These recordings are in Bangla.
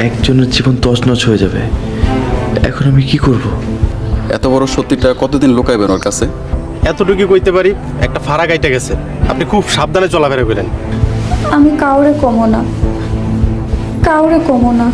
একজনের জীবন তছনছ হয়ে যাবে। এখন আমি কি করব? এত বড় সত্যিটা কতদিন লুকাইবেন ওর কাছে? এতটুকু কইতে পারি, একটা ফাড়া গাইতে গেছে। আপনি খুব সাবধানে চলাফেরা করেন। আমি কাউরে কমো না, কাউরে কমো না।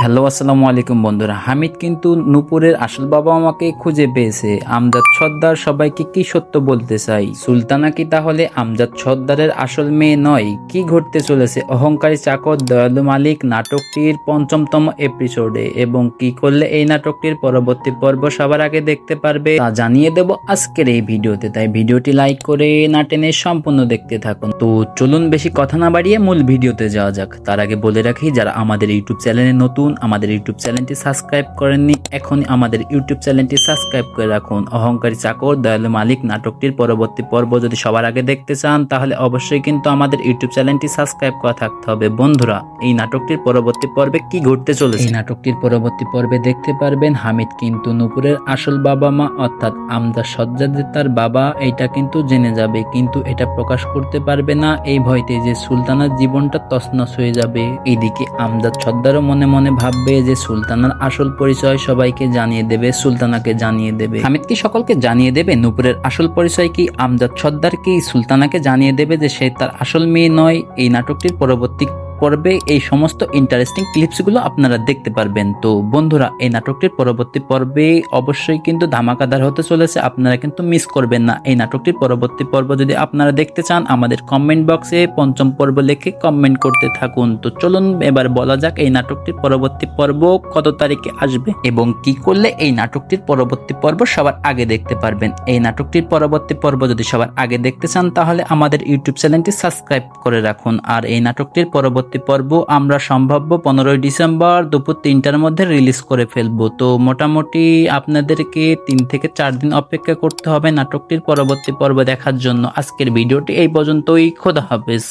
হ্যালো, আসসালামু আলাইকুম বন্ধুরা। হামিদ কিন্তু নূপুরের আসল বাবা মাকে খুঁজে পেয়েছে। আমজাদ সর্দার সবাইকে কি সত্য বলতে চাই? সুলতানা কি তাহলে আমজাদ সর্দারের আসল মেয়ে নয়? কি ঘটতে চলেছে অহংকারী চাকর দয়ালু মালিক নাটকটির ৫ম এপিসোডে, এবং কি করলে এই নাটকটির পরবর্তী পর্ব সবার আগে দেখতে পারবে তা জানিয়ে দেব আজকের এই ভিডিওতে। তাই ভিডিওটি লাইক করে না টেনে সম্পূর্ণ দেখতে থাকুন। তো চলুন বেশি কথা না বাড়িয়ে মূল ভিডিওতে যাওয়া যাক। তার আগে বলে রাখি, যারা আমাদের ইউটিউব চ্যানেলে নতুন, আমাদের ইউটিউব চ্যানেলটি সাবস্ক্রাইব করেননি, এখনই আমাদের ইউটিউব চ্যানেলটি সাবস্ক্রাইব করে রাখুন। অহংকারী চাকর দয়ালু মালিক নাটকটির পরবর্তী পর্ব যদি সবার আগে দেখতে চান, তাহলে অবশ্যই কিন্তু আমাদের ইউটিউব চ্যানেলটি সাবস্ক্রাইব করা থাকতে হবে। বন্ধুরা, এই নাটকটির পরবর্তী পর্বে কি ঘটতে চলেছে? এই নাটকটির পরবর্তী পর্বে দেখতে পারবেন হামিদ কিন্তু নূপুরের আসল বাবা মা অর্থাৎ আমজাদ সর্দার তার বাবা, এইটা কিন্তু জেনে যাবে, কিন্তু এটা প্রকাশ করতে পারবে না এই ভয়তে যে সুলতানার জীবনটা তছনছ হয়ে যাবে। এদিকে আমজাদ সর্দারও মনে মনে ভাববে যে সুলতানার আসল পরিচয় সবাইকে জানিয়ে দেবে, সুলতানাকে জানিয়ে দেবে। হামিদ কি সকলকে জানিয়ে দেবে নূপুরের আসল পরিচয় কি? আমজাদ সর্দার কি সুলতানাকে জানিয়ে দেবে যে সে তার আসল মেয়ে নয়? এই নাটকটির পরবর্তী পর্বে এই সমস্ত ইন্টারেস্টিং ক্লিপসগুলো আপনারা দেখতে পারবেন। তো বন্ধুরা, এই নাটকটির পরবর্তী পর্বে অবশ্যই কিন্তু ধামাকাদার হতে চলেছে, আপনারা কিন্তু মিস করবেন না। এই নাটকটির পরবর্তী পর্ব যদি আপনারা দেখতে চান, আমাদের কমেন্ট বক্সে ৫ম পর্ব লিখে কমেন্ট করতে থাকুন। তো চলুন এবার বলা যাক এই নাটকটির পরবর্তী পর্ব কত তারিখে আসবে এবং কি করলে এই নাটকটির পরবর্তী পর্ব সবার আগে দেখতে পারবেন। এই নাটকটির পরবর্তী পর্ব যদি সবার আগে দেখতে চান, তাহলে আমাদের ইউটিউব চ্যানেলটি সাবস্ক্রাইব করে রাখুন। আর এই নাটকটির পরবর্তী পর্ব আমরা সম্ভাব্য ১৫ই ডিসেম্বর দুপুর ৩টার মধ্যে রিলিজ করে ফেলবো। তো মোটামুটি আপনাদেরকে ৩ থেকে ৪ দিন অপেক্ষা করতে হবে নাটকটির পরবর্তী পর্ব দেখার জন্য। আজকের ভিডিওটি এই পর্যন্তই। খোদা হাফেজ।